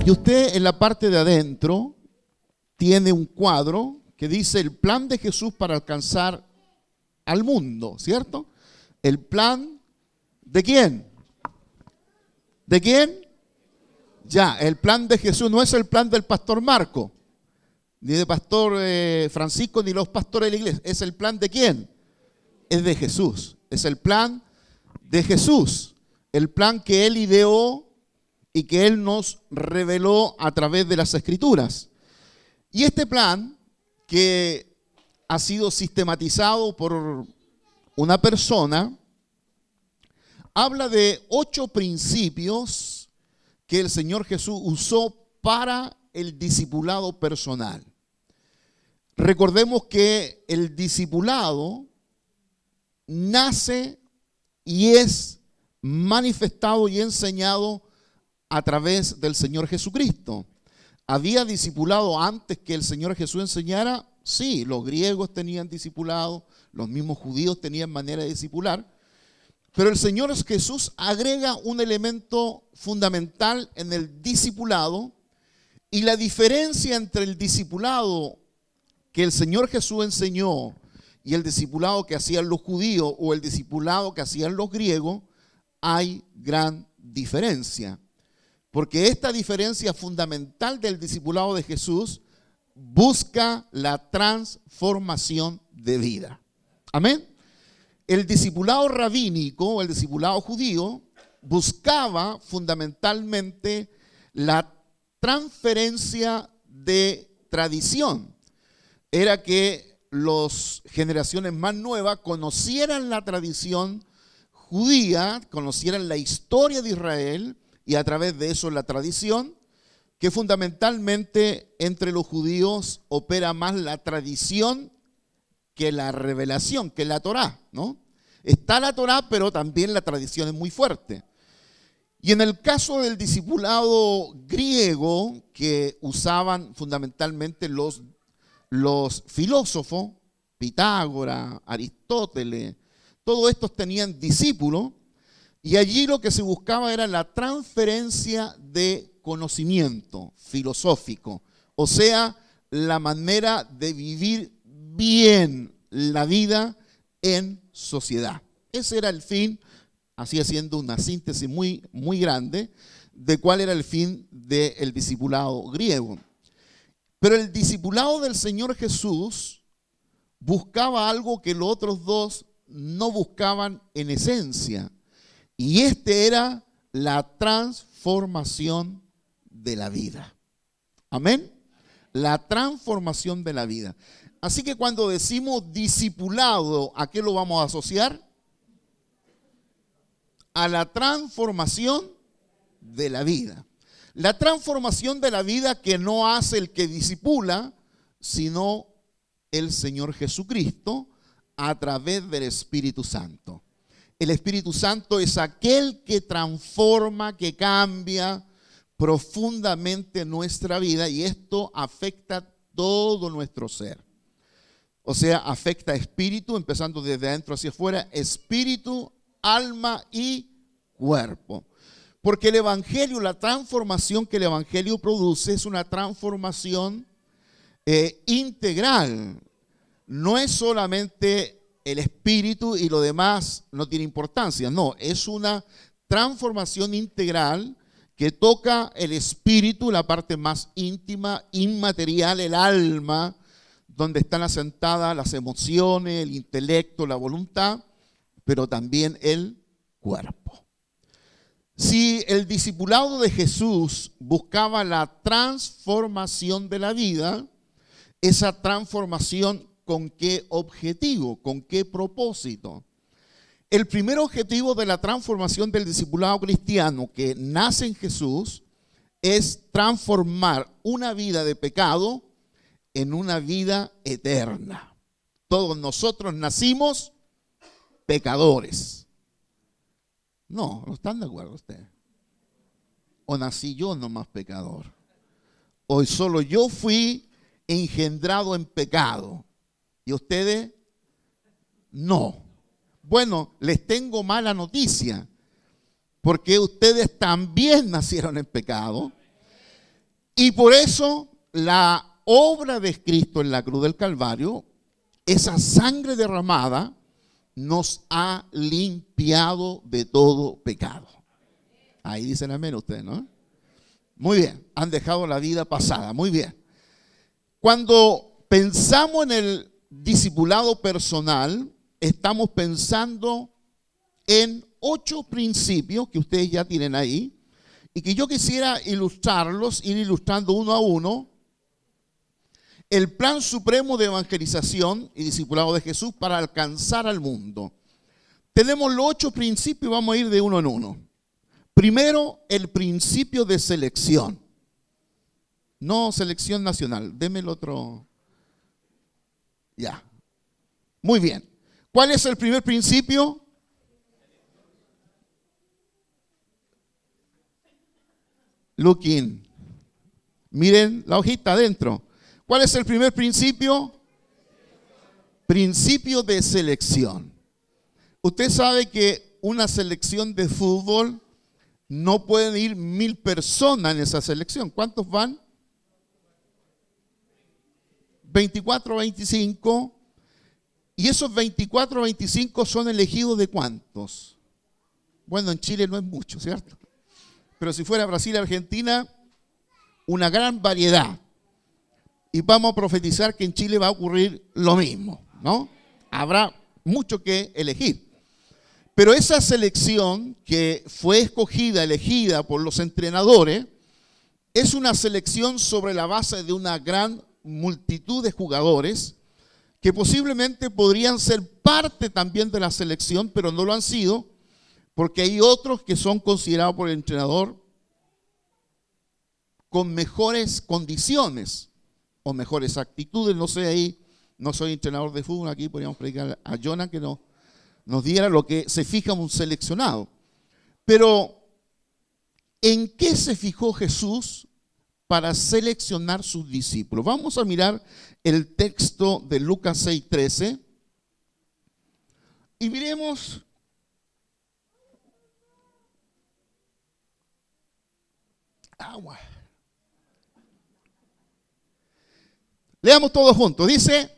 Y usted en la parte de adentro tiene un cuadro que dice el plan de Jesús para alcanzar al mundo, ¿cierto? El plan ¿de quién? ¿De quién? Ya, el plan de Jesús no es el plan del pastor Marco, ni de pastor Francisco, ni los pastores de la iglesia. ¿Es el plan de quién? Es de Jesús. Es el plan de Jesús. El plan que Él ideó y que Él nos reveló a través de las Escrituras. Y este plan, que ha sido sistematizado por una persona, habla de 8 principios que el Señor Jesús usó para el discipulado personal. Recordemos que el discipulado nace y es manifestado y enseñado a través del Señor Jesucristo. ¿Había discipulado antes que el Señor Jesús enseñara? Sí, los griegos tenían discipulado, los mismos judíos tenían manera de discipular, pero el Señor Jesús agrega un elemento fundamental en el discipulado, y la diferencia entre el discipulado que el Señor Jesús enseñó y el discipulado que hacían los judíos o el discipulado que hacían los griegos, hay gran diferencia. Porque esta diferencia fundamental del discipulado de Jesús busca la transformación de vida. Amén. El discipulado rabínico, el discipulado judío, buscaba fundamentalmente la transferencia de tradición. Era que las generaciones más nuevas conocieran la tradición judía, conocieran la historia de Israel, y a través de eso la tradición, que fundamentalmente entre los judíos opera más la tradición que la revelación, que la Torá, ¿no? Está la Torá, pero también la tradición es muy fuerte. Y en el caso del discipulado griego, que usaban fundamentalmente los filósofos, Pitágoras, Aristóteles, todos estos tenían discípulos, y allí lo que se buscaba era la transferencia de conocimiento filosófico, o sea, la manera de vivir bien la vida en sociedad. Ese era el fin, así haciendo una síntesis muy, muy grande, de cuál era el fin del discipulado griego. Pero el discipulado del Señor Jesús buscaba algo que los otros dos no buscaban en esencia. Y este era la transformación de la vida. Amén. La transformación de la vida. Así que cuando decimos discipulado, ¿a qué lo vamos a asociar? A la transformación de la vida. La transformación de la vida que no hace el que discipula, sino el Señor Jesucristo a través del Espíritu Santo. El Espíritu Santo es aquel que transforma, que cambia profundamente nuestra vida, y esto afecta todo nuestro ser. O sea, afecta espíritu, empezando desde adentro hacia afuera, espíritu, alma y cuerpo. Porque el Evangelio, la transformación que el Evangelio produce es una transformación integral. No es solamente el espíritu y lo demás no tiene importancia. No, es una transformación integral que toca el espíritu, la parte más íntima, inmaterial, el alma, donde están asentadas las emociones, el intelecto, la voluntad, pero también el cuerpo. Si el discipulado de Jesús buscaba la transformación de la vida, esa transformación, ¿con qué objetivo? ¿Con qué propósito? El primer objetivo de la transformación del discipulado cristiano que nace en Jesús es transformar una vida de pecado en una vida eterna. Todos nosotros nacimos pecadores. No están de acuerdo ustedes. O nací yo nomás pecador. O solo yo fui engendrado en pecado. ¿Y ustedes? No. Bueno, les tengo mala noticia, porque ustedes también nacieron en pecado, Y por eso la obra de Cristo en la cruz del Calvario, esa sangre derramada, nos ha limpiado de todo pecado. Ahí dicen amén ustedes, ¿no? Muy bien, han dejado la vida pasada, muy bien. Cuando pensamos en el discipulado personal, estamos pensando en 8 principios que ustedes ya tienen ahí y que yo quisiera ilustrarlos, ir ilustrando uno a uno. El plan supremo de evangelización y discipulado de Jesús para alcanzar al mundo. Tenemos los 8 principios y vamos a ir de uno en uno. Primero, el principio de selección. No selección nacional. Deme el otro. Ya. Muy bien. ¿Cuál es el primer principio? Looking. Miren la hojita adentro. ¿Cuál es el primer principio? Principio de selección. Usted sabe que una selección de fútbol no pueden ir 1000 personas en esa selección. ¿Cuántos van? 24 o 25. Y esos 24 o 25 son elegidos de ¿cuántos? Bueno, en Chile no es mucho, ¿cierto? Pero si fuera Brasil, Argentina, una gran variedad. Y vamos a profetizar que en Chile va a ocurrir lo mismo, ¿no? Habrá mucho que elegir. Pero esa selección que fue escogida, elegida por los entrenadores, es una selección sobre la base de una gran multitud de jugadores que posiblemente podrían ser parte también de la selección, pero no lo han sido, porque hay otros que son considerados por el entrenador con mejores condiciones o mejores actitudes. No sé, ahí no soy entrenador de fútbol, aquí podríamos predicar a Jonah que nos diera lo que se fija un seleccionado. Pero, ¿en qué se fijó Jesús para seleccionar sus discípulos? Vamos a mirar el texto de Lucas 6:13 y miremos agua. Leamos todos juntos. Dice,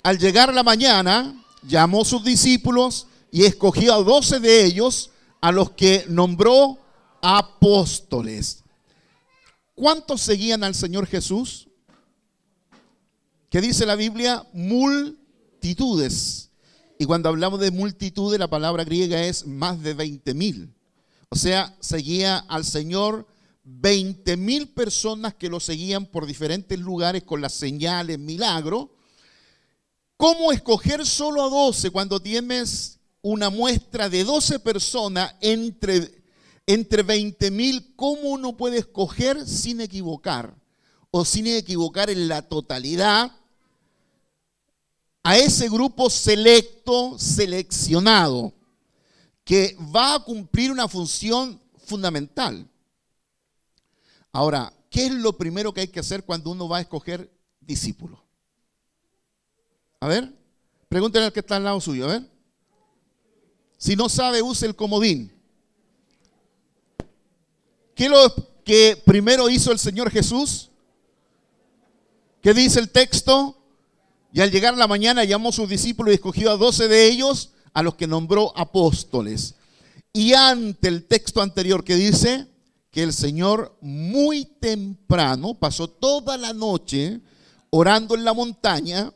al llegar la mañana, llamó a sus discípulos y escogió a 12 de ellos, a los que nombró apóstoles. ¿Cuántos seguían al Señor Jesús? ¿Qué dice la Biblia? Multitudes. Y cuando hablamos de multitudes, la palabra griega es más de 20.000. O sea, seguía al Señor 20.000 personas que lo seguían por diferentes lugares con las señales, milagros. ¿Cómo escoger solo a 12 cuando tienes una muestra de 12 personas entre 20.000? ¿Cómo uno puede escoger sin equivocar? O sin equivocar en la totalidad a ese grupo selecto, seleccionado, que va a cumplir una función fundamental. Ahora, ¿qué es lo primero que hay que hacer cuando uno va a escoger discípulos? A ver, pregúntenle al que está al lado suyo, a ver. Si no sabe, use el comodín. ¿Qué es lo que primero hizo el Señor Jesús? ¿Qué dice el texto? Y al llegar la mañana llamó a sus discípulos y escogió a 12 de ellos, a los que nombró apóstoles. Y ante el texto anterior que dice que el Señor muy temprano pasó toda la noche orando en la montaña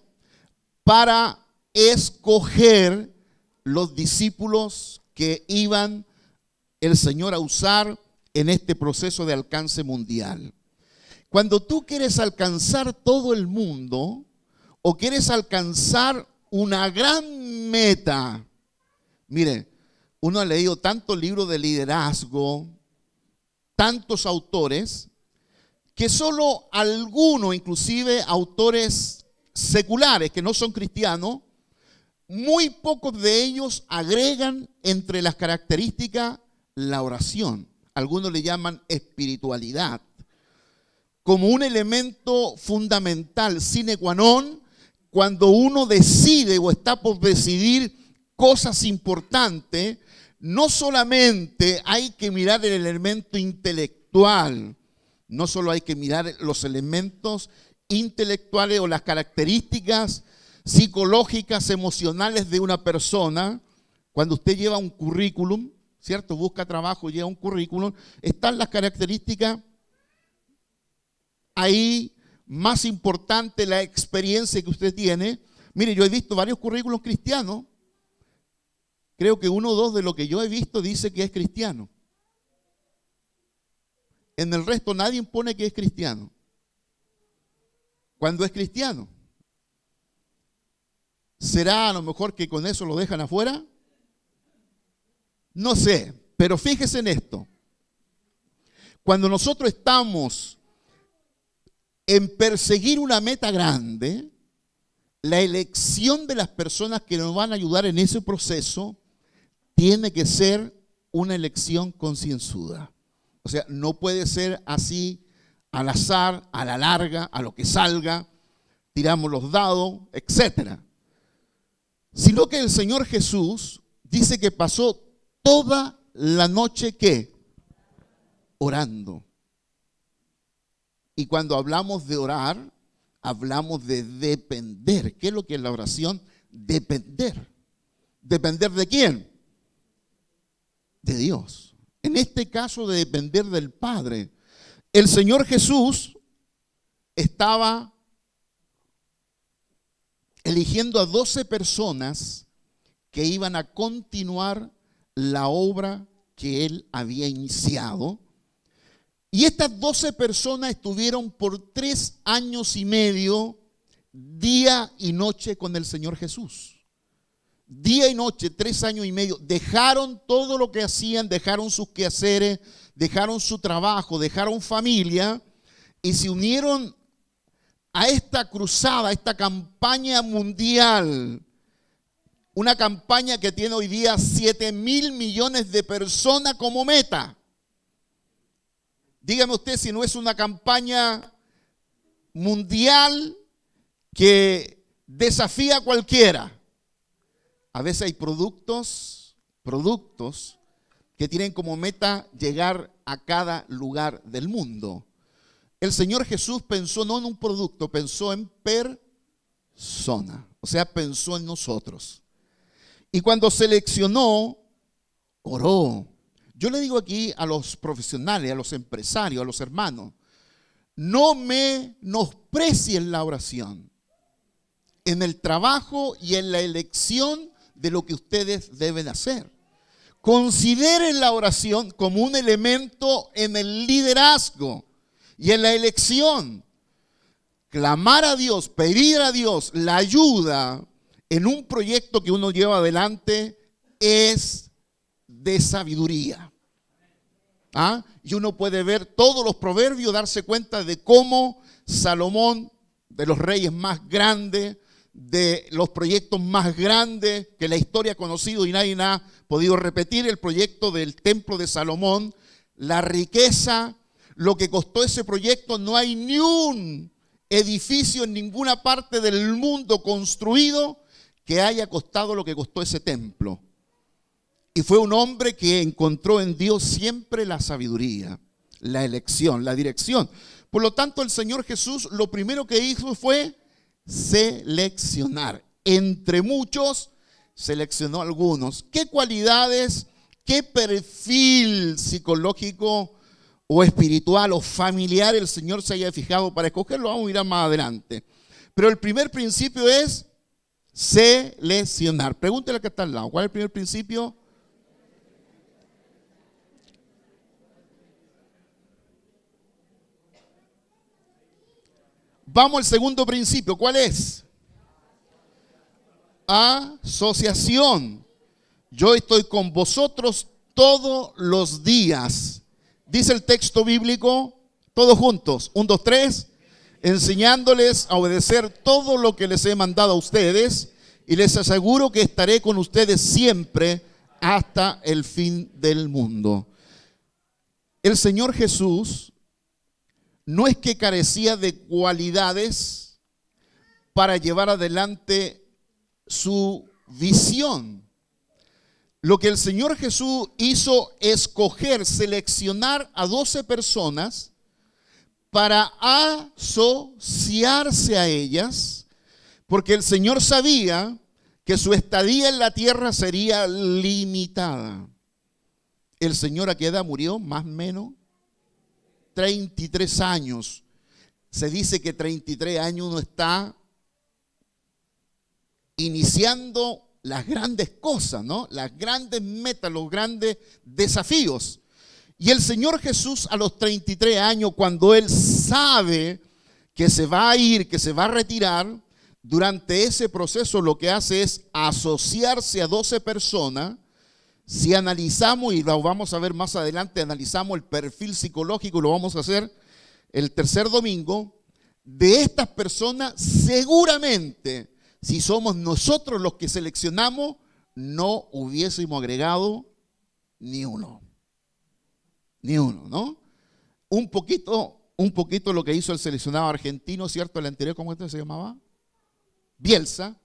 para escoger los discípulos que iban el Señor a usar en este proceso de alcance mundial. Cuando tú quieres alcanzar todo el mundo o quieres alcanzar una gran meta, mire, uno ha leído tantos libros de liderazgo, tantos autores, que solo algunos, inclusive autores seculares que no son cristianos, muy pocos de ellos agregan entre las características la oración. Algunos le llaman espiritualidad, como un elemento fundamental, sine qua non, cuando uno decide o está por decidir cosas importantes. No solamente hay que mirar el elemento intelectual No solo hay que mirar los elementos intelectuales o las características psicológicas, emocionales de una persona. Cuando usted lleva un currículum, ¿cierto? Busca trabajo, lleva un currículum, están las características ahí, más importante la experiencia que usted tiene. Mire, yo he visto varios currículums cristianos. Creo que 1 o 2 de lo que yo he visto dice que es cristiano. En el resto nadie pone que es cristiano. ¿Cuándo es cristiano? ¿Será a lo mejor que con eso lo dejan afuera? No sé, pero fíjese en esto. Cuando nosotros estamos en perseguir una meta grande, la elección de las personas que nos van a ayudar en ese proceso tiene que ser una elección concienzuda. O sea, no puede ser así al azar, a la larga, a lo que salga, tiramos los dados, etcétera. Sino que el Señor Jesús dice que pasó toda la noche, ¿qué? Orando. Y cuando hablamos de orar, hablamos de depender. ¿Qué es lo que es la oración? Depender. ¿Depender de quién? De Dios. En este caso, de depender del Padre. El Señor Jesús estaba eligiendo a 12 personas que iban a continuar la obra que Él había iniciado. Y estas 12 personas estuvieron por 3 años y medio, día y noche con el Señor Jesús. Día y noche, 3 años y medio. Dejaron todo lo que hacían, dejaron sus quehaceres, dejaron su trabajo, dejaron familia y se unieron a esta cruzada, a esta campaña mundial. Una campaña que tiene hoy día 7.000 millones de personas como meta. Dígame usted si no es una campaña mundial que desafía a cualquiera. A veces hay productos que tienen como meta llegar a cada lugar del mundo. El Señor Jesús pensó no en un producto, pensó en persona. O sea, pensó en nosotros. Y cuando seleccionó, oró. Yo le digo aquí a los profesionales, a los empresarios, a los hermanos, no menosprecien la oración en el trabajo y en la elección de lo que ustedes deben hacer. Consideren la oración como un elemento en el liderazgo y en la elección. Clamar a Dios, pedir a Dios la ayuda en un proyecto que uno lleva adelante es de sabiduría. Y uno puede ver todos los proverbios, darse cuenta de cómo Salomón, de los reyes más grandes, de los proyectos más grandes que la historia ha conocido y nadie ha podido repetir, el proyecto del templo de Salomón, la riqueza, lo que costó ese proyecto. No hay ni un edificio en ninguna parte del mundo construido que haya costado lo que costó ese templo. Y fue un hombre que encontró en Dios siempre la sabiduría, la elección, la dirección. Por lo tanto, el Señor Jesús lo primero que hizo fue seleccionar. Entre muchos, seleccionó algunos. ¿Qué cualidades, qué perfil psicológico o espiritual o familiar el Señor se haya fijado para escogerlo? Vamos a mirar más adelante. Pero el primer principio es seleccionar. Pregúntele al que está al lado. ¿Cuál es el primer principio? Vamos al segundo principio. ¿Cuál es? Asociación. Yo estoy con vosotros todos los días. Dice el texto bíblico, todos juntos. 1, 2, 3. Enseñándoles a obedecer todo lo que les he mandado a ustedes. Y les aseguro que estaré con ustedes siempre hasta el fin del mundo. El Señor Jesús no es que carecía de cualidades para llevar adelante su visión. Lo que el Señor Jesús hizo, escoger, seleccionar a 12 personas para asociarse a ellas, porque el Señor sabía que su estadía en la tierra sería limitada. El Señor, ¿a qué edad murió? Más o menos 33 años. Se dice que 33 años uno está iniciando las grandes cosas, ¿no? Las grandes metas, los grandes desafíos. Y el Señor Jesús a los 33 años, cuando Él sabe que se va a ir, que se va a retirar, durante ese proceso lo que hace es asociarse a 12 personas. Si analizamos, y lo vamos a ver más adelante, analizamos el perfil psicológico, y lo vamos a hacer el tercer domingo, de estas personas seguramente, si somos nosotros los que seleccionamos, no hubiésemos agregado ni uno. Ni uno, ¿no? Un poquito lo que hizo el seleccionado argentino, ¿cierto? El anterior, ¿cómo se llamaba? Bielsa,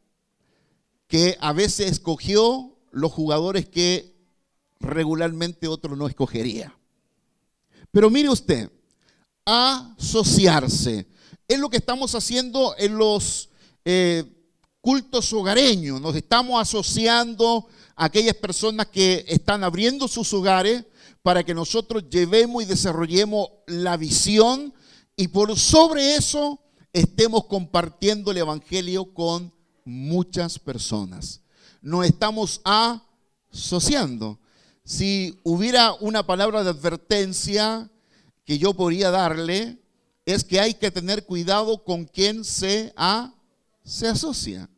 que a veces escogió los jugadores que regularmente otro no escogería. Pero mire usted, asociarse es lo que estamos haciendo en los cultos hogareños. Nos estamos asociando a aquellas personas que están abriendo sus hogares para que nosotros llevemos y desarrollemos la visión y por sobre eso estemos compartiendo el evangelio con muchas personas. Nos estamos asociando. Si hubiera una palabra de advertencia que yo podría darle, es que hay que tener cuidado con quien se asocia.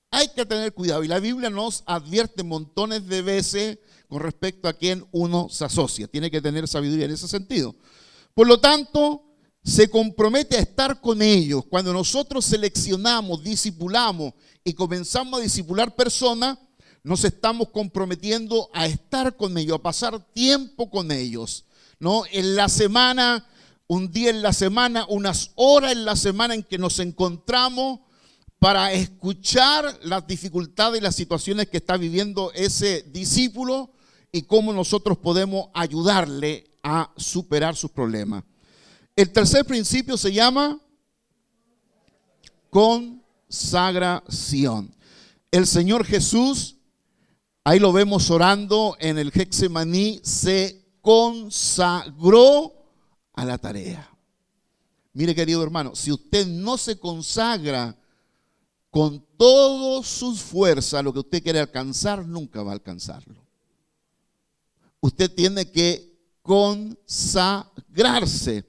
Hay que tener cuidado. Y la Biblia nos advierte montones de veces con respecto a quién uno se asocia. Tiene que tener sabiduría en ese sentido. Por lo tanto, se compromete a estar con ellos. Cuando nosotros seleccionamos, discipulamos y comenzamos a discipular personas, nos estamos comprometiendo a estar con ellos, a pasar tiempo con ellos, ¿no? En la semana, un día en la semana, unas horas en la semana en que nos encontramos para escuchar las dificultades y las situaciones que está viviendo ese discípulo y cómo nosotros podemos ayudarle a superar sus problemas. El tercer principio se llama consagración. El Señor Jesús, ahí lo vemos orando en el Getsemaní, se consagró a la tarea. Mire, querido hermano, si usted no se consagra con todas sus fuerzas lo que usted quiere alcanzar, nunca va a alcanzarlo. Usted tiene que consagrarse.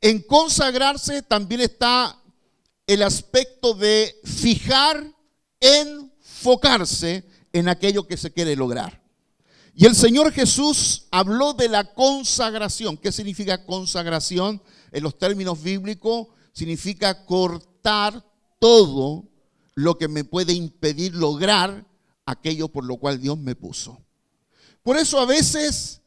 En consagrarse también está el aspecto de fijar, enfocarse en aquello que se quiere lograr. Y el Señor Jesús habló de la consagración. ¿Qué significa consagración? En los términos bíblicos significa cortar todo lo que me puede impedir lograr aquello por lo cual Dios me puso. Por eso a veces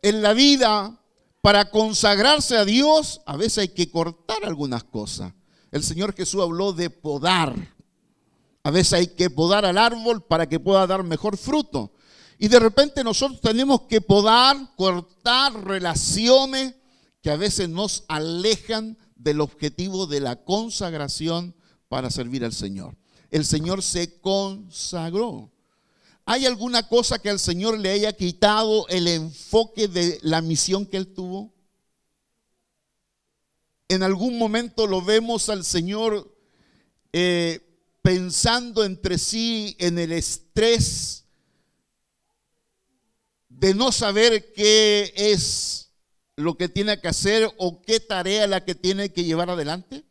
en la vida, para consagrarse a Dios, a veces hay que cortar algunas cosas. El Señor Jesús habló de podar. A veces hay que podar al árbol para que pueda dar mejor fruto. Y de repente nosotros tenemos que podar, cortar relaciones que a veces nos alejan del objetivo de la consagración para servir al Señor. El Señor se consagró. ¿Hay alguna cosa que al Señor le haya quitado el enfoque de la misión que Él tuvo? En algún momento lo vemos al Señor pensando entre sí en el estrés de no saber qué es lo que tiene que hacer o qué tarea la que tiene que llevar adelante.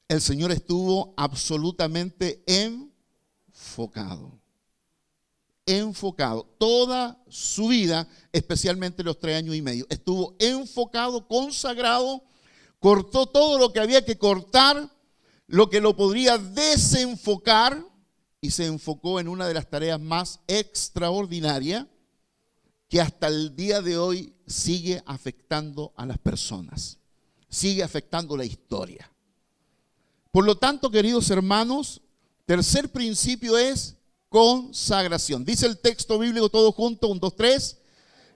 El Señor estuvo absolutamente enfocado. Toda su vida, especialmente los 3 años y medio, estuvo enfocado, consagrado, cortó todo lo que había que cortar, lo que lo podría desenfocar, y se enfocó en una de las tareas más extraordinarias que hasta el día de hoy sigue afectando a las personas, sigue afectando la historia. Por lo tanto, queridos hermanos, tercer principio es consagración. Dice el texto bíblico todo junto, 1, 2, 3.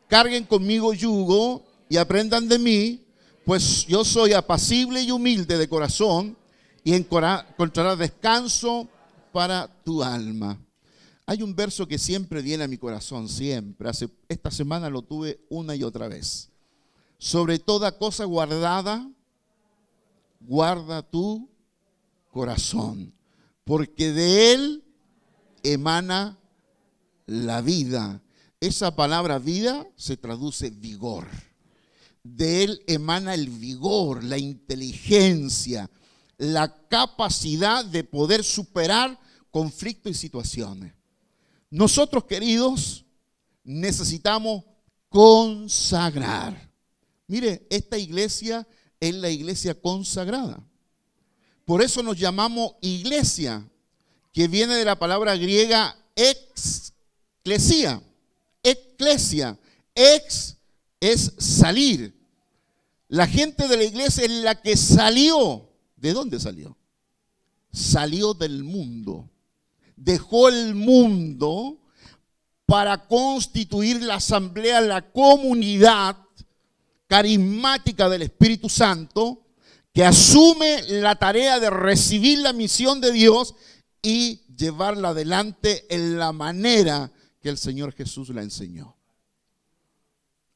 Carguen conmigo yugo y aprendan de mí, Pues yo soy apacible y humilde de corazón y encontrarás descanso para tu alma. Hay un verso que siempre viene a mi corazón, siempre. Esta semana lo tuve una y otra vez. Sobre toda cosa guardada, guarda tu corazón, porque de él emana la vida. Esa palabra vida se traduce vigor. De él emana el vigor, la inteligencia, la capacidad de poder superar conflictos y situaciones. Nosotros, queridos, necesitamos consagrar. Mire, esta iglesia es la iglesia consagrada. Por eso nos llamamos iglesia, que viene de la palabra griega exclesia. Eclesia. Ex es salir. La gente de la iglesia es la que salió. ¿De dónde salió? Salió del mundo. Dejó el mundo para constituir la asamblea, la comunidad carismática del Espíritu Santo, que asume la tarea de recibir la misión de Dios y llevarla adelante en la manera que el Señor Jesús la enseñó.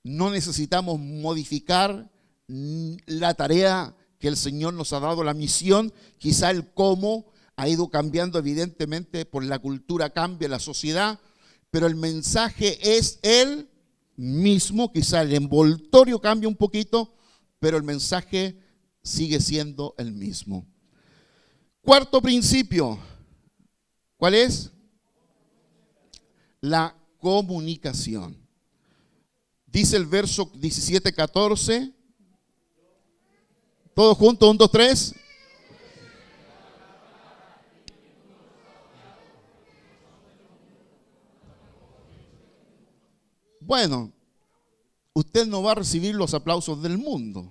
No necesitamos modificar la tarea que el Señor nos ha dado, la misión. Quizá el cómo ha ido cambiando, evidentemente por la cultura cambia, la sociedad, pero el mensaje es el mismo. Quizá el envoltorio cambia un poquito, pero el mensaje sigue siendo el mismo. Cuarto principio, ¿cuál es? La comunicación. Dice el verso 17-14. Todos juntos, 1, 2, 3. Bueno, usted no va a recibir los aplausos del mundo.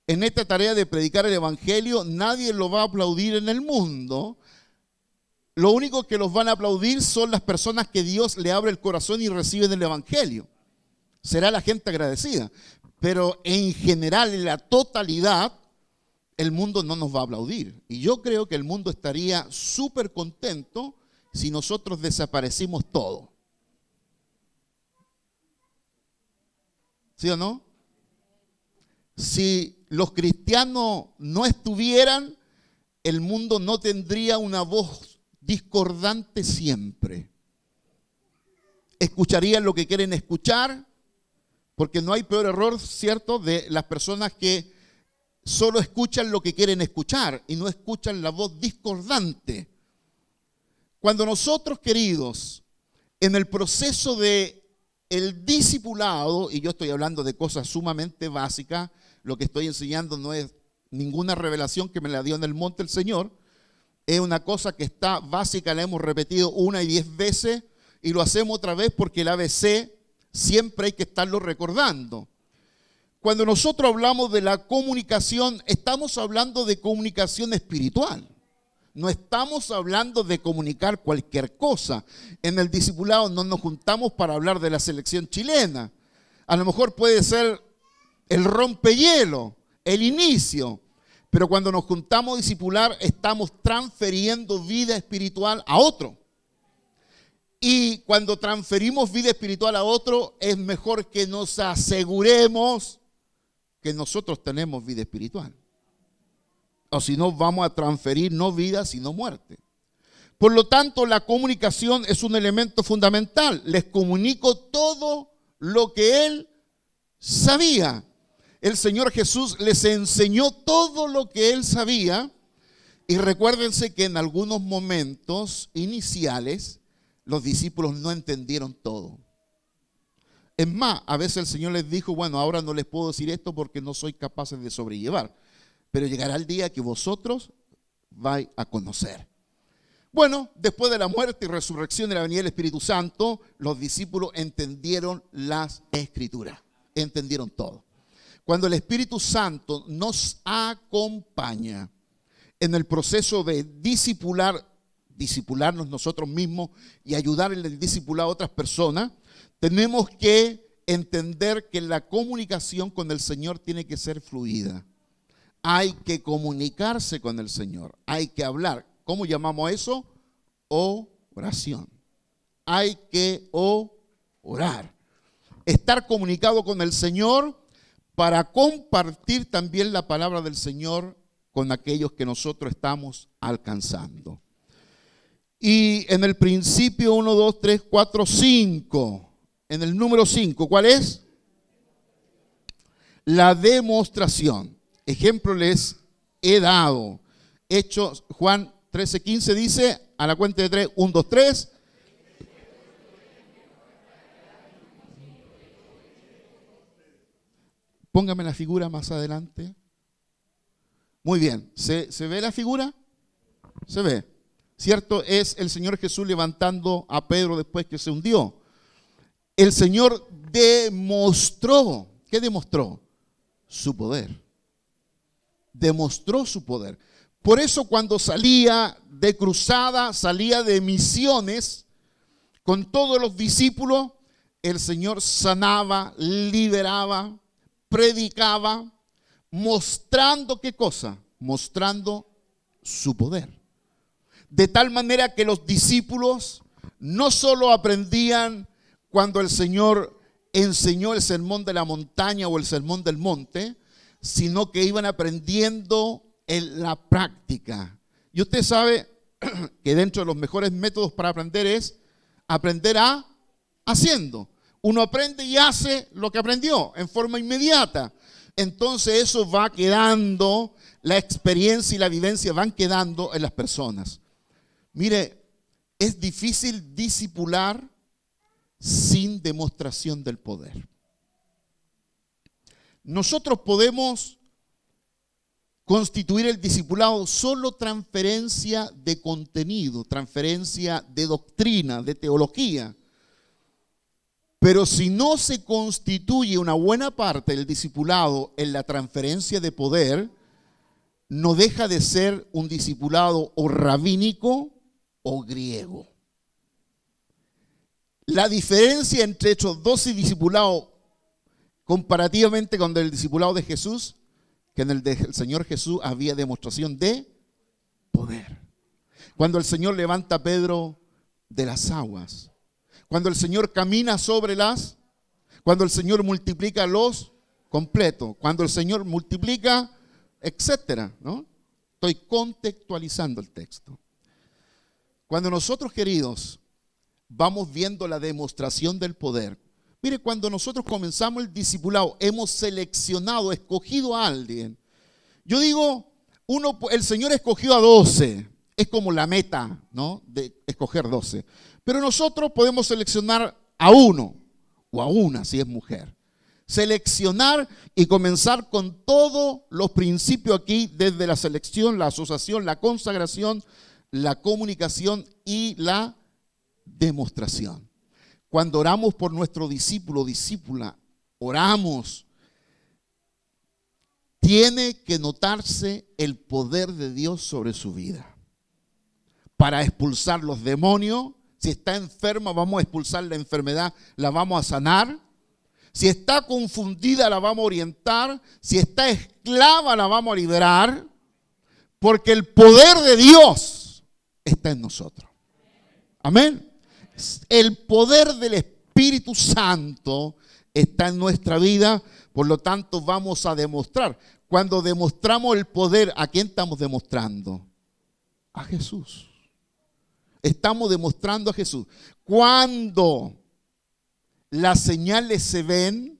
En esta tarea de predicar el evangelio, nadie lo va a aplaudir en el mundo. Lo único que los van a aplaudir son las personas que Dios le abre el corazón y reciben el evangelio. Será la gente agradecida. Pero en general, en la totalidad, el mundo no nos va a aplaudir. Y yo creo que el mundo estaría súper contento si nosotros desaparecimos todo. ¿Sí o no? Si los cristianos no estuvieran, el mundo no tendría una voz discordante siempre. Escucharían lo que quieren escuchar, porque no hay peor error, ¿cierto?, de las personas que solo escuchan lo que quieren escuchar y no escuchan la voz discordante. Cuando nosotros, queridos, en el proceso de el discipulado, y yo estoy hablando de cosas sumamente básicas, lo que estoy enseñando no es ninguna revelación que me la dio en el monte el Señor, es una cosa que está básica, la hemos repetido 1 y 10 veces y lo hacemos otra vez porque el ABC siempre hay que estarlo recordando. Cuando nosotros hablamos de la comunicación, estamos hablando de comunicación espiritual. No estamos hablando de comunicar cualquier cosa. En el discipulado no nos juntamos para hablar de la selección chilena. A lo mejor puede ser el rompehielo, el inicio. Pero cuando nos juntamos a discipular, estamos transfiriendo vida espiritual a otro. Y cuando transferimos vida espiritual a otro, es mejor que nos aseguremos que nosotros tenemos vida espiritual. O si no, vamos a transferir no vida, sino muerte. Por lo tanto, la comunicación es un elemento fundamental. Les comunico todo lo que Él sabía. El Señor Jesús les enseñó todo lo que Él sabía. Y recuérdense que en algunos momentos iniciales, los discípulos no entendieron todo. Es más, a veces el Señor les dijo, bueno, ahora no les puedo decir esto porque no soy capaces de sobrellevar. Pero llegará el día que vosotros vais a conocer. Bueno, después de la muerte y resurrección y la venida del Espíritu Santo, los discípulos entendieron las Escrituras. Entendieron todo. Cuando el Espíritu Santo nos acompaña en el proceso de discipularnos nosotros mismos y ayudar en el discipulado a otras personas, tenemos que entender que la comunicación con el Señor tiene que ser fluida. Hay que comunicarse con el Señor, hay que hablar. ¿Cómo llamamos eso? Oración. Hay que orar. Estar comunicado con el Señor para compartir también la palabra del Señor con aquellos que nosotros estamos alcanzando. Y en el principio 1, 2, 3, 4, 5. En el número 5, ¿cuál es? La demostración. Ejemplo les he dado. Hechos, Juan 13, 15 dice, a la cuenta de 3, 1, 2, 3. Póngame la figura más adelante. Muy bien, ¿se ve la figura? Se ve, ¿cierto? Es el Señor Jesús levantando a Pedro después que se hundió. El Señor demostró, ¿qué demostró? Su poder. Demostró su poder. Por eso cuando salía de cruzada, salía de misiones, con todos los discípulos, el Señor sanaba, liberaba, predicaba, mostrando ¿qué cosa? Mostrando su poder. De tal manera que los discípulos no solo aprendían cuando el Señor enseñó el sermón de la montaña o el sermón del monte, sino que iban aprendiendo en la práctica. Y usted sabe que dentro de los mejores métodos para aprender es aprender haciendo. Uno aprende y hace lo que aprendió en forma inmediata. Entonces eso va quedando, la experiencia y la vivencia van quedando en las personas. Mire, es difícil discipular sin demostración del poder. Nosotros podemos constituir el discipulado solo transferencia de contenido, transferencia de doctrina, de teología. Pero si no se constituye una buena parte del discipulado en la transferencia de poder, no deja de ser un discipulado o rabínico o griego. La diferencia entre estos dos discipulados comparativamente con el discipulado de Jesús, que en el del Señor Jesús había demostración de poder. Cuando el Señor levanta a Pedro de las aguas, cuando el Señor camina sobre cuando el Señor multiplica los completos, cuando el Señor multiplica, etcétera, ¿no? Estoy contextualizando el texto. Cuando nosotros, queridos, vamos viendo la demostración del poder, mire, cuando nosotros comenzamos el discipulado, hemos seleccionado, escogido a alguien. Yo digo, el Señor escogió a 12, es como la meta, ¿no? De escoger 12. Pero nosotros podemos seleccionar a uno o a una si es mujer. Seleccionar y comenzar con todos los principios aquí, desde la selección, la asociación, la consagración, la comunicación y la demostración. Cuando oramos por nuestro discípulo, discípula, oramos, tiene que notarse el poder de Dios sobre su vida. Para expulsar los demonios, si está enferma, vamos a expulsar la enfermedad, la vamos a sanar. Si está confundida, la vamos a orientar. Si está esclava, la vamos a liberar. Porque el poder de Dios está en nosotros. Amén. El poder del Espíritu Santo está en nuestra vida, por lo tanto vamos a demostrar. Cuando demostramos el poder, ¿a quién estamos demostrando? A Jesús. Estamos demostrando a Jesús. Cuando las señales se ven,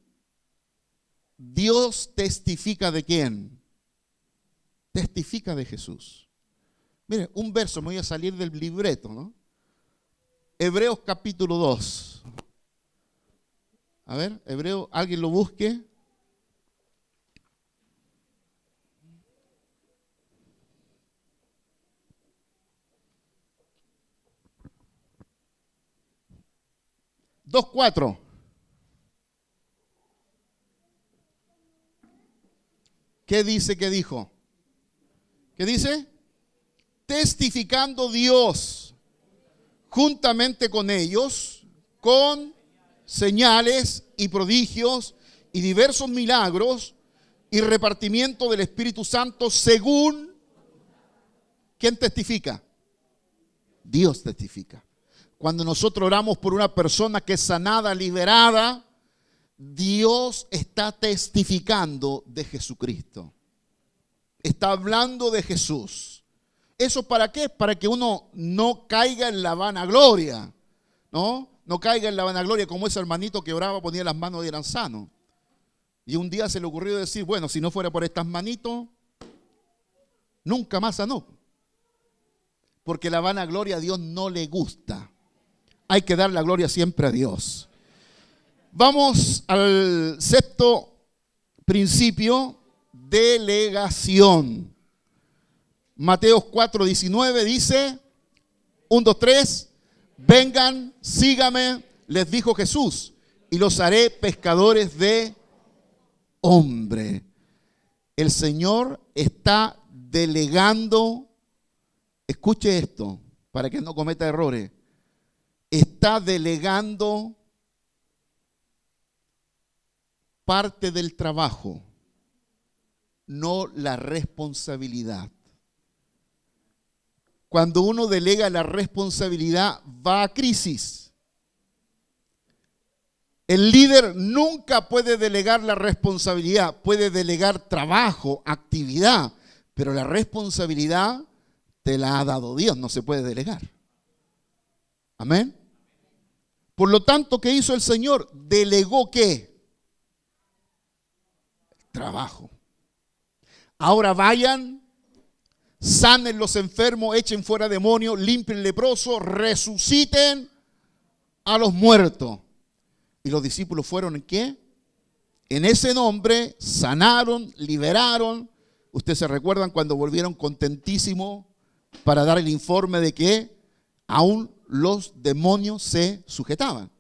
Dios testifica ¿de quién? Testifica de Jesús. Mire, un verso, me voy a salir del libreto, ¿no? Hebreos capítulo 2. A ver, Hebreo, alguien lo busque. Dos, 4. ¿Qué dice que dijo? ¿Qué dice? Testificando Dios juntamente con ellos, con señales y prodigios y diversos milagros y repartimiento del Espíritu Santo según, ¿quién testifica? Dios testifica. Cuando nosotros oramos por una persona que es sanada, liberada, Dios está testificando de Jesucristo. Está hablando de Jesús. ¿Eso para qué? Para que uno no caiga en la vanagloria, ¿no? No caiga en la vanagloria como ese hermanito que oraba, ponía las manos y eran sanos. Y un día se le ocurrió decir, bueno, si no fuera por estas manitos, nunca más sanó. Porque la vanagloria a Dios no le gusta. Hay que dar la gloria siempre a Dios. Vamos al sexto principio, delegación. Mateo 4:19 dice, 1, 2, 3, vengan, sígame, les dijo Jesús, y los haré pescadores de hombre. El Señor está delegando, escuche esto, para que no cometa errores, está delegando parte del trabajo, no la responsabilidad. Cuando uno delega la responsabilidad, va a crisis. El líder nunca puede delegar la responsabilidad, puede delegar trabajo, actividad, pero la responsabilidad te la ha dado Dios, no se puede delegar. Amén. Por lo tanto, ¿qué hizo el Señor? Delegó ¿qué? Trabajo. Ahora vayan, sanen los enfermos, echen fuera demonios, limpien leprosos, resuciten a los muertos. Y los discípulos fueron ¿en qué? En ese nombre sanaron, liberaron. Ustedes se recuerdan cuando volvieron contentísimos para dar el informe de que aún los demonios se sujetaban.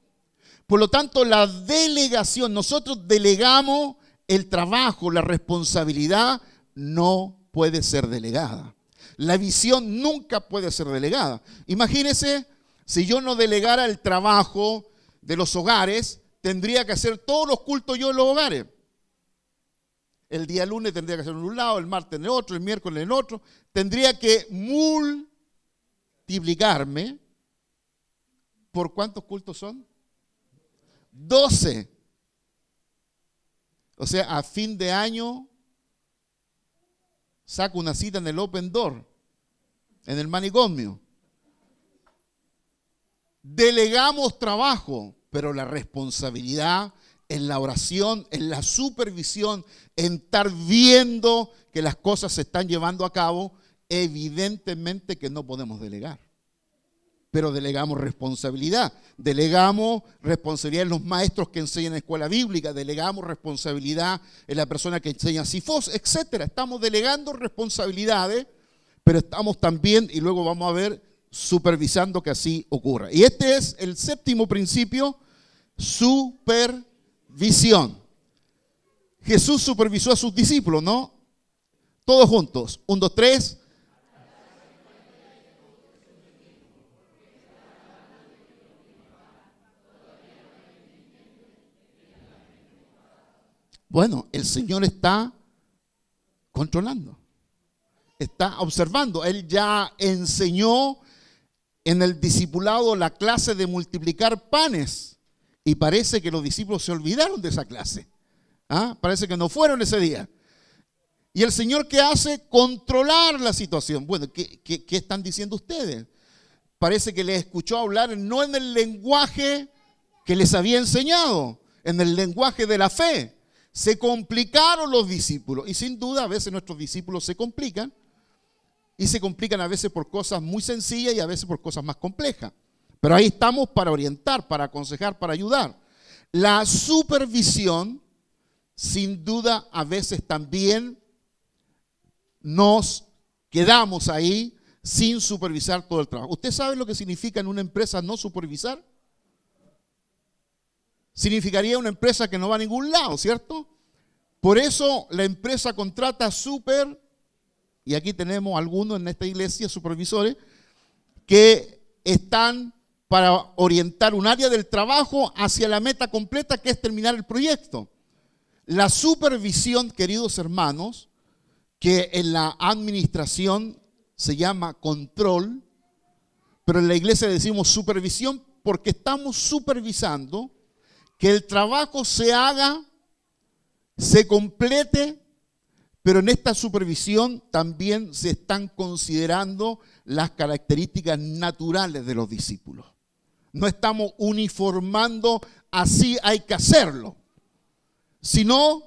Por lo tanto, la delegación, nosotros delegamos el trabajo, la responsabilidad no puede ser delegada. La visión nunca puede ser delegada. Imagínense, si yo no delegara el trabajo de los hogares, tendría que hacer todos los cultos yo en los hogares. El día lunes tendría que hacer en un lado, el martes en el otro, el miércoles en el otro. Tendría que multiplicarme. ¿Por cuántos cultos son? 12. O sea, a fin de año saco una cita en el Open Door, en el manicomio. Delegamos trabajo, pero la responsabilidad en la oración, en la supervisión, en estar viendo que las cosas se están llevando a cabo, evidentemente que no podemos delegar. Pero delegamos responsabilidad en los maestros que enseñan en escuela bíblica, delegamos responsabilidad en la persona que enseña Sifos, etcétera. Estamos delegando responsabilidades, pero estamos también, y luego vamos a ver, supervisando que así ocurra. Y este es el séptimo principio, supervisión. Jesús supervisó a sus discípulos, ¿no? Todos juntos. 1, 2, 3. Bueno, el Señor está controlando, está observando. Él ya enseñó en el discipulado la clase de multiplicar panes y parece que los discípulos se olvidaron de esa clase. Parece que no fueron ese día. Y el Señor, ¿qué hace? Controlar la situación. Bueno, ¿qué están diciendo ustedes? Parece que les escuchó hablar no en el lenguaje que les había enseñado, en el lenguaje de la fe. Se complicaron los discípulos y sin duda a veces nuestros discípulos se complican y se complican a veces por cosas muy sencillas y a veces por cosas más complejas. Pero ahí estamos para orientar, para aconsejar, para ayudar. La supervisión, sin duda, a veces también nos quedamos ahí sin supervisar todo el trabajo. ¿Usted sabe lo que significa en una empresa no supervisar? Significaría una empresa que no va a ningún lado, ¿cierto? Por eso la empresa contrata y aquí tenemos algunos en esta iglesia, supervisores, que están para orientar un área del trabajo hacia la meta completa, que es terminar el proyecto. La supervisión, queridos hermanos, que en la administración se llama control, pero en la iglesia decimos supervisión porque estamos supervisando que el trabajo se haga, se complete, pero en esta supervisión también se están considerando las características naturales de los discípulos. No estamos uniformando, así hay que hacerlo, sino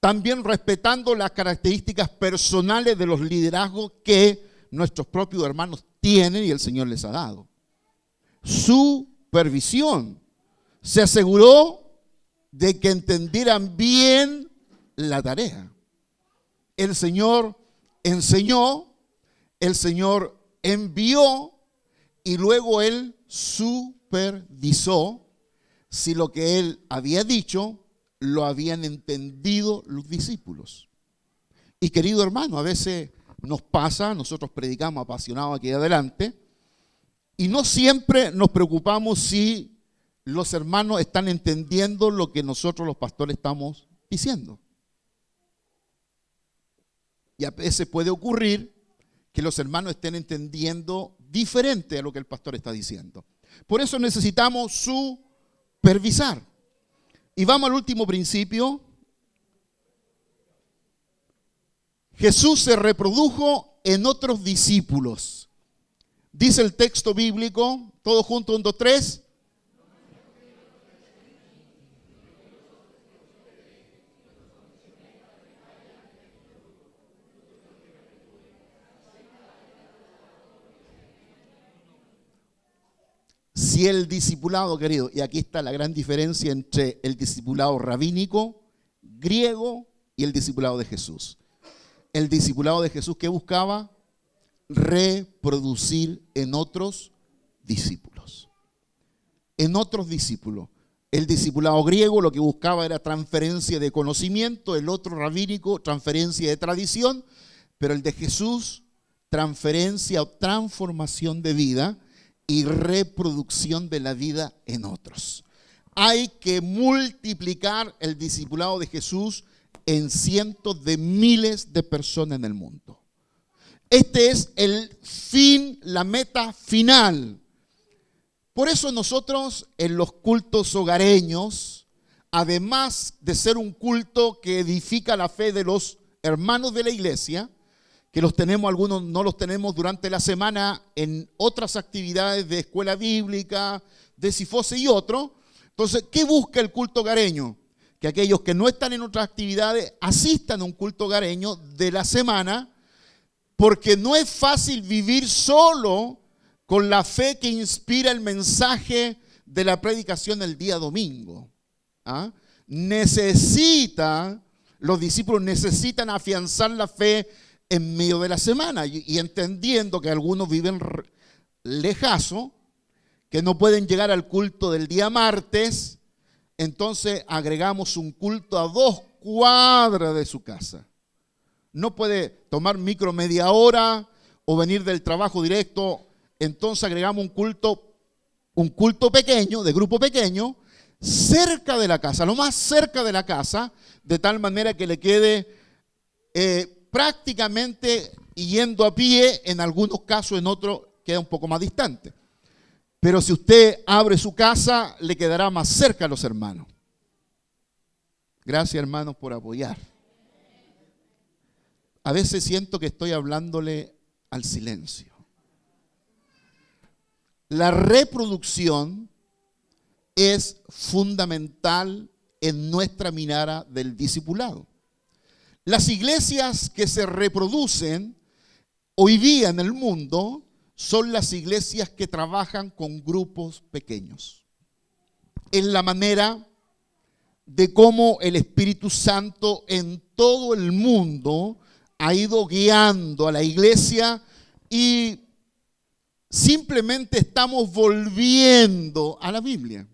también respetando las características personales de los liderazgos que nuestros propios hermanos tienen y el Señor les ha dado. Supervisión. Se aseguró de que entendieran bien la tarea. El Señor enseñó, el Señor envió y luego Él supervisó si lo que Él había dicho lo habían entendido los discípulos. Y querido hermano, a veces nos pasa, nosotros predicamos apasionados aquí adelante, y no siempre nos preocupamos si los hermanos están entendiendo lo que nosotros los pastores estamos diciendo. Y a veces puede ocurrir que los hermanos estén entendiendo diferente a lo que el pastor está diciendo. Por eso necesitamos supervisar. Y vamos al último principio. Jesús se reprodujo en otros discípulos. Dice el texto bíblico, todos juntos, 1, 2, 3. Si el discipulado, querido, y aquí está la gran diferencia entre el discipulado rabínico, griego, y el discipulado de Jesús. El discipulado de Jesús, ¿qué buscaba? Reproducir en otros discípulos. En otros discípulos. El discipulado griego lo que buscaba era transferencia de conocimiento, el otro rabínico, transferencia de tradición, pero el de Jesús, transferencia o transformación de vida y reproducción de la vida en otros. Hay que multiplicar el discipulado de Jesús en cientos de miles de personas en el mundo. Este es el fin, la meta final. Por eso nosotros en los cultos hogareños, además de ser un culto que edifica la fe de los hermanos de la iglesia, que los tenemos, algunos no los tenemos durante la semana en otras actividades de escuela bíblica, de Sifose y otro. Entonces, ¿qué busca el culto hogareño? Que aquellos que no están en otras actividades asistan a un culto hogareño de la semana, porque no es fácil vivir solo con la fe que inspira el mensaje de la predicación el día domingo. ¿Ah? Los discípulos necesitan afianzar la fe en medio de la semana y entendiendo que algunos viven lejazo, que no pueden llegar al culto del día martes, entonces agregamos un culto a 2 cuadras de su casa. No puede tomar micro media hora o venir del trabajo directo, entonces agregamos un culto pequeño, de grupo pequeño, cerca de la casa, lo más cerca de la casa, de tal manera que le quede prácticamente yendo a pie, en algunos casos, en otros queda un poco más distante. Pero si usted abre su casa, le quedará más cerca a los hermanos. Gracias, hermanos, por apoyar. A veces siento que estoy hablándole al silencio. La reproducción es fundamental en nuestra mirada del discipulado. Las iglesias que se reproducen hoy día en el mundo son las iglesias que trabajan con grupos pequeños. Es la manera de cómo el Espíritu Santo en todo el mundo ha ido guiando a la iglesia y simplemente estamos volviendo a la Biblia.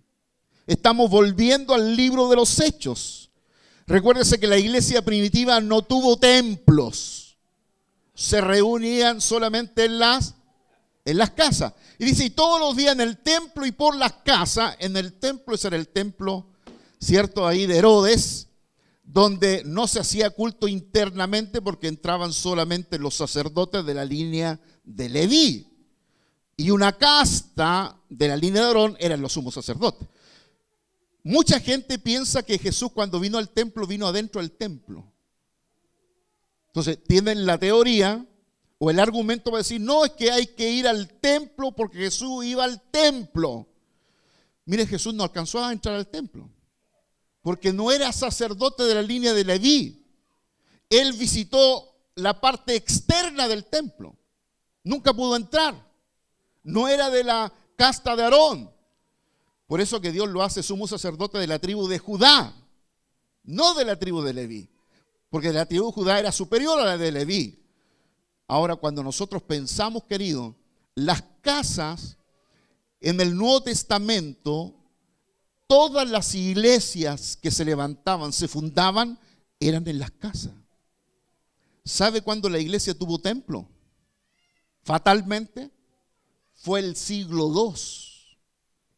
Estamos volviendo al libro de los Hechos. Recuérdese que la iglesia primitiva no tuvo templos. Se reunían solamente en las en las casas. Y dice, y todos los días en el templo y por las casas, en el templo, ese era el templo, ¿cierto? Ahí de Herodes, donde no se hacía culto internamente porque entraban solamente los sacerdotes de la línea de Leví. Y una casta de la línea de Aarón eran los sumos sacerdotes. Mucha gente piensa que Jesús cuando vino al templo, vino adentro del templo. Entonces tienen la teoría o el argumento para decir, no, es que hay que ir al templo porque Jesús iba al templo. Mire, Jesús no alcanzó a entrar al templo porque no era sacerdote de la línea de Leví. Él visitó la parte externa del templo. Nunca pudo entrar. No era de la casta de Aarón. Por eso que Dios lo hace sumo sacerdote de la tribu de Judá, no de la tribu de Leví. Porque la tribu de Judá era superior a la de Leví. Ahora, cuando nosotros pensamos, querido, las casas en el Nuevo Testamento, todas las iglesias que se levantaban, se fundaban, eran en las casas. ¿Sabe cuándo la iglesia tuvo templo? Fatalmente, fue el siglo II,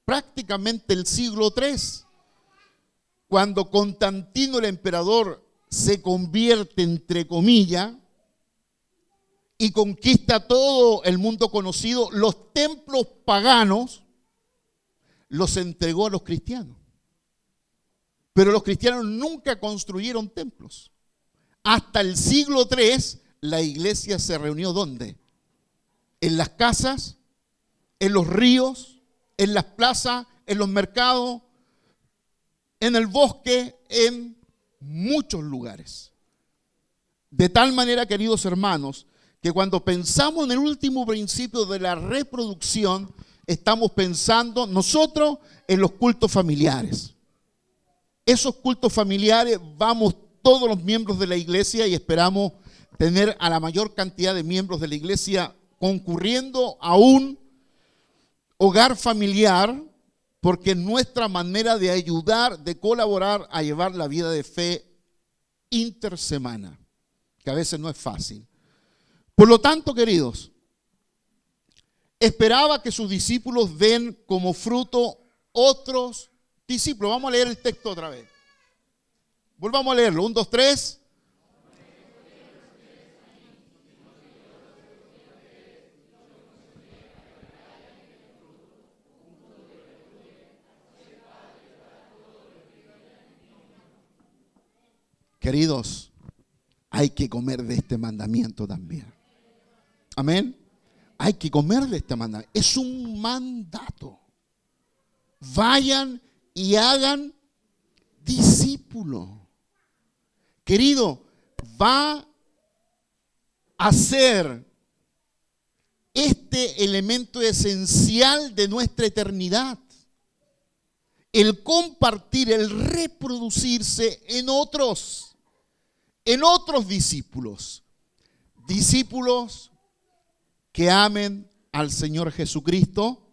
prácticamente el siglo III, cuando Constantino el emperador se convierte, entre comillas, y conquista todo el mundo conocido, los templos paganos los entregó a los cristianos. Pero los cristianos nunca construyeron templos. Hasta el siglo III la iglesia se reunió ¿dónde? En las casas, en los ríos, en las plazas, en los mercados, en el bosque, en muchos lugares. De tal manera, queridos hermanos, que cuando pensamos en el último principio de la reproducción, estamos pensando nosotros en los cultos familiares. Esos cultos familiares vamos todos los miembros de la iglesia y esperamos tener a la mayor cantidad de miembros de la iglesia concurriendo a un hogar familiar, porque es nuestra manera de ayudar, de colaborar a llevar la vida de fe intersemana, que a veces no es fácil. Por lo tanto, queridos, esperaba que sus discípulos den como fruto otros discípulos. Vamos a leer el texto otra vez. Volvamos a leerlo. 1, 2, 3. Queridos, hay que comer de este mandamiento también. Amén. Hay que comer de este mandamiento. Es un mandato. Vayan y hagan discípulos. Querido, va a ser este elemento esencial de nuestra eternidad. El compartir, el reproducirse en otros discípulos. Discípulos que amen al Señor Jesucristo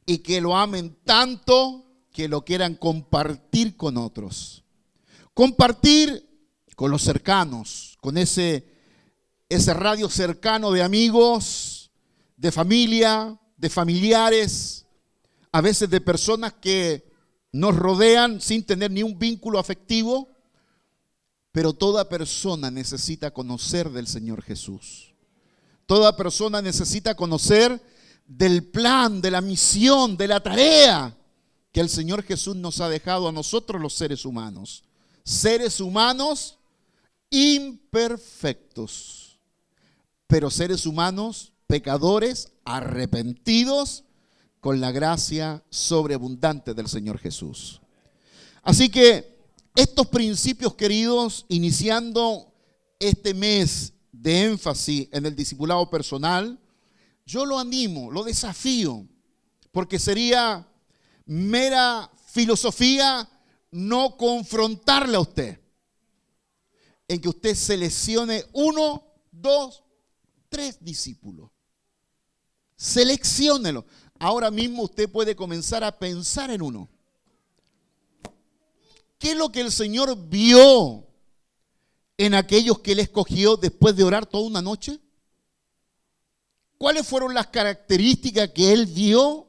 y que lo amen tanto que lo quieran compartir con otros. Compartir con los cercanos, con ese radio cercano de amigos, de familia, de familiares, a veces de personas que nos rodean sin tener ni un vínculo afectivo, pero toda persona necesita conocer del Señor Jesús. Toda persona necesita conocer del plan, de la misión, de la tarea que el Señor Jesús nos ha dejado a nosotros los seres humanos. Seres humanos imperfectos, pero seres humanos pecadores, arrepentidos, con la gracia sobreabundante del Señor Jesús. Así que estos principios, queridos, iniciando este mes de énfasis en el discipulado personal, yo lo animo, lo desafío, porque sería mera filosofía no confrontarle a usted, en que usted seleccione 1, 2, 3 discípulos. Selecciónelo. Ahora mismo usted puede comenzar a pensar en uno. ¿Qué es lo que el Señor vio en aquellos que Él escogió después de orar toda una noche? ¿Cuáles fueron las características que él vio?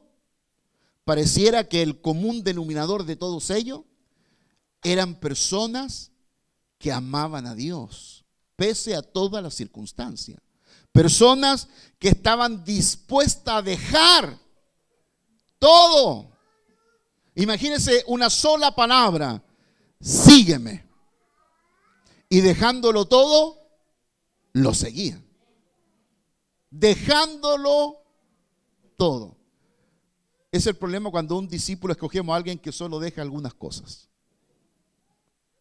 Pareciera que el común denominador de todos ellos eran personas que amaban a Dios, pese a todas las circunstancias. Personas que estaban dispuestas a dejar todo. Imagínense una sola palabra: sígueme. Y dejándolo todo, lo seguían. Dejándolo todo. Es el problema cuando un discípulo escogemos a alguien que solo deja algunas cosas.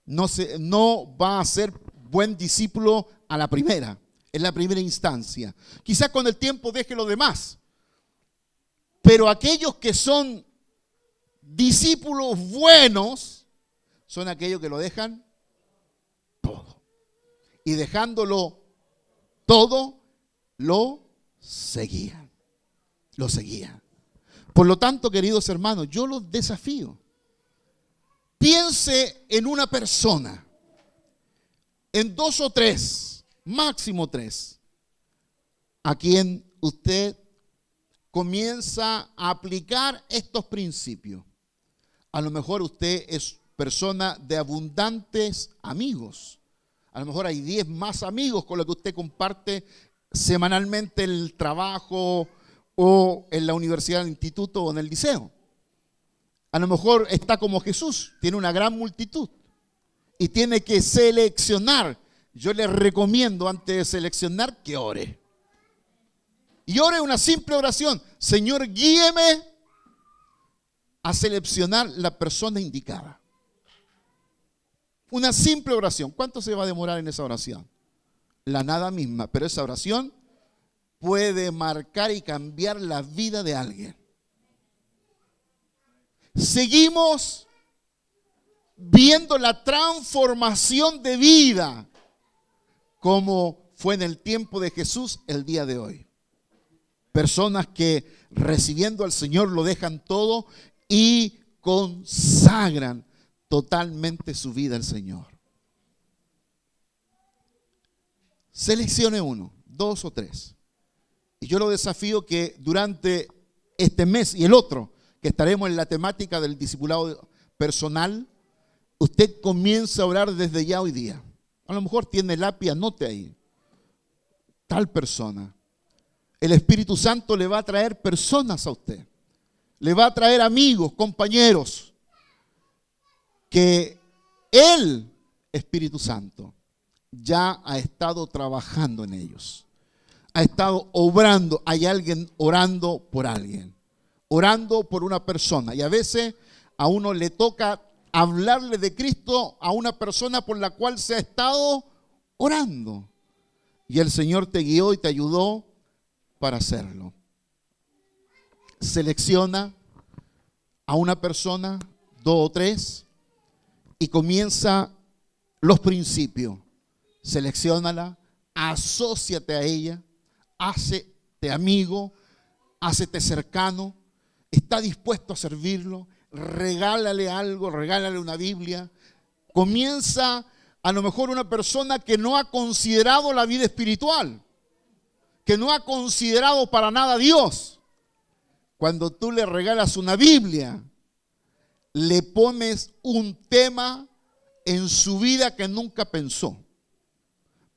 No va a ser buen discípulo a la primera, en la primera instancia. Quizás con el tiempo deje lo demás. Pero aquellos que son discípulos buenos son aquellos que lo dejan todo. Y dejándolo todo, lo seguían. Lo seguían. Por lo tanto, queridos hermanos, yo los desafío. Piense en una persona, en 2 o 3, máximo 3, a quien usted comienza a aplicar estos principios. A lo mejor usted es persona de abundantes amigos. A lo mejor hay 10 más amigos con los que usted comparte semanalmente el trabajo o en la universidad, en el instituto o en el liceo. A lo mejor está como Jesús, tiene una gran multitud y tiene que seleccionar. Yo le recomiendo antes de seleccionar que ore. Y ore una simple oración: Señor, guíeme a seleccionar la persona indicada. Una simple oración. ¿Cuánto se va a demorar en esa oración? La nada misma, pero esa oración puede marcar y cambiar la vida de alguien. Seguimos viendo la transformación de vida como fue en el tiempo de Jesús el día de hoy. Personas que recibiendo al Señor lo dejan todo y consagran totalmente su vida al Señor. Seleccione 1, 2 o 3. Y yo lo desafío que durante este mes y el otro, que estaremos en la temática del discipulado personal, usted comienza a orar desde ya hoy día. A lo mejor tiene lápiz, anote ahí. Tal persona. El Espíritu Santo le va a traer personas a usted. Le va a traer amigos, compañeros, que el Espíritu Santo ya ha estado trabajando en ellos. Ha estado obrando. Hay alguien orando por alguien. Orando por una persona. Y a veces a uno le toca hablarle de Cristo a una persona por la cual se ha estado orando. Y el Señor te guió y te ayudó para hacerlo. Selecciona a una persona, 2 o 3, y comienza los principios. Selecciónala, asóciate a ella, hácete amigo, hácete cercano. Está dispuesto a servirlo, regálale algo, regálale una Biblia. Comienza a lo mejor una persona que no ha considerado la vida espiritual, que no ha considerado para nada a Dios. Cuando tú le regalas una Biblia, le pones un tema en su vida que nunca pensó.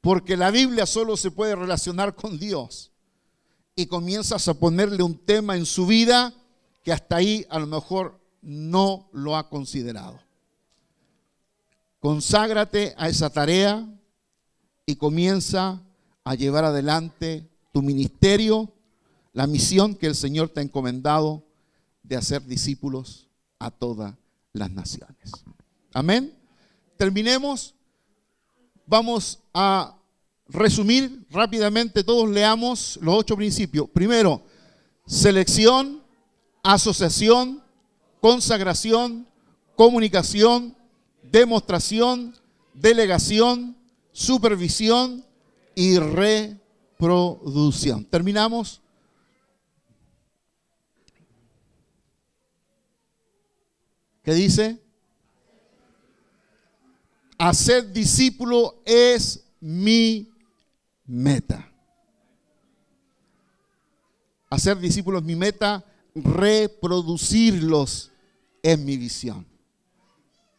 Porque la Biblia solo se puede relacionar con Dios. Y comienzas a ponerle un tema en su vida que hasta ahí a lo mejor no lo ha considerado. Conságrate a esa tarea y comienza a llevar adelante tu ministerio, la misión que el Señor te ha encomendado de hacer discípulos a todas las naciones. Amén. Terminemos. Vamos a resumir rápidamente. Todos leamos los 8 principios. Primero, selección, asociación, consagración, comunicación, demostración, delegación, supervisión y reproducción. Terminamos. ¿Qué dice? Hacer discípulo es mi meta. Hacer discípulos es mi meta, reproducirlos es mi visión.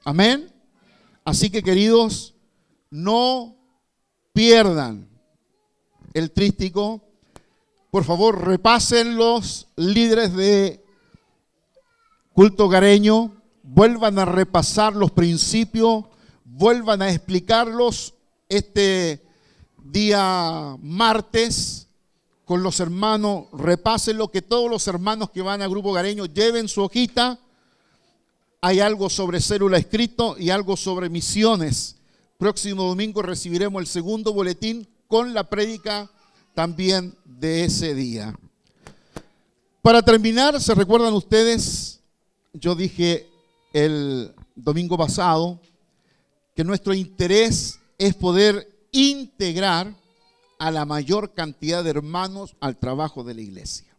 Amén. Así que, queridos, no pierdan el trístico. Por favor, repasen los líderes de culto hogareño, vuelvan a repasar los principios, vuelvan a explicarlos este día martes con los hermanos. Repásenlo, que todos los hermanos que van a grupo hogareño lleven su hojita. Hay algo sobre célula escrito y algo sobre misiones. Próximo domingo recibiremos el segundo boletín con la prédica también de ese día. Para terminar, ¿se recuerdan ustedes? Yo dije el domingo pasado que nuestro interés es poder integrar a la mayor cantidad de hermanos al trabajo de la iglesia.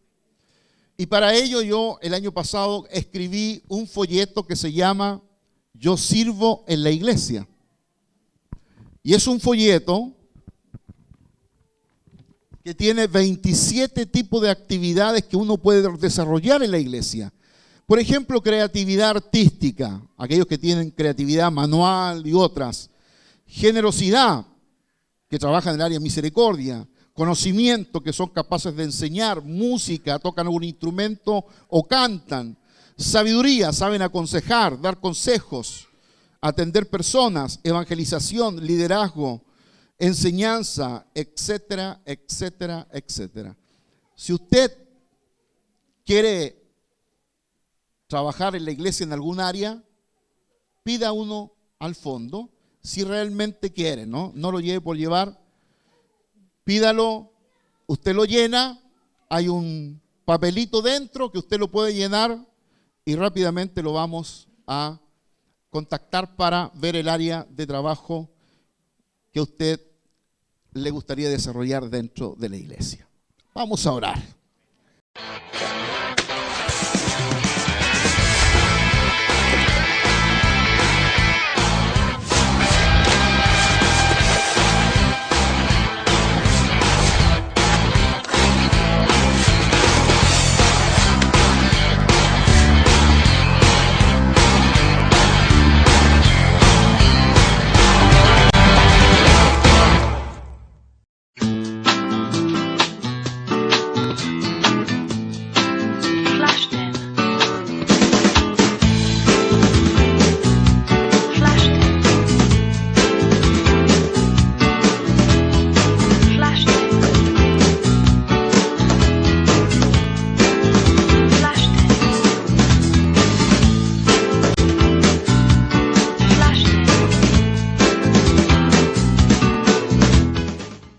Y para ello yo el año pasado escribí un folleto que se llama Yo sirvo en la iglesia. Y es un folleto que tiene 27 tipos de actividades que uno puede desarrollar en la iglesia. Por ejemplo, creatividad artística, aquellos que tienen creatividad manual y otras. Generosidad, que trabajan en el área de misericordia. Conocimiento, que son capaces de enseñar. Música, tocan algún instrumento o cantan. Sabiduría, saben aconsejar, dar consejos, atender personas. Evangelización, liderazgo, enseñanza, etcétera, etcétera, etcétera. Si usted quiere trabajar en la iglesia en algún área, pida uno al fondo, si realmente quiere, ¿no? No lo lleve por llevar, pídalo, usted lo llena, hay un papelito dentro que usted lo puede llenar y rápidamente lo vamos a contactar para ver el área de trabajo que a usted le gustaría desarrollar dentro de la iglesia. Vamos a orar.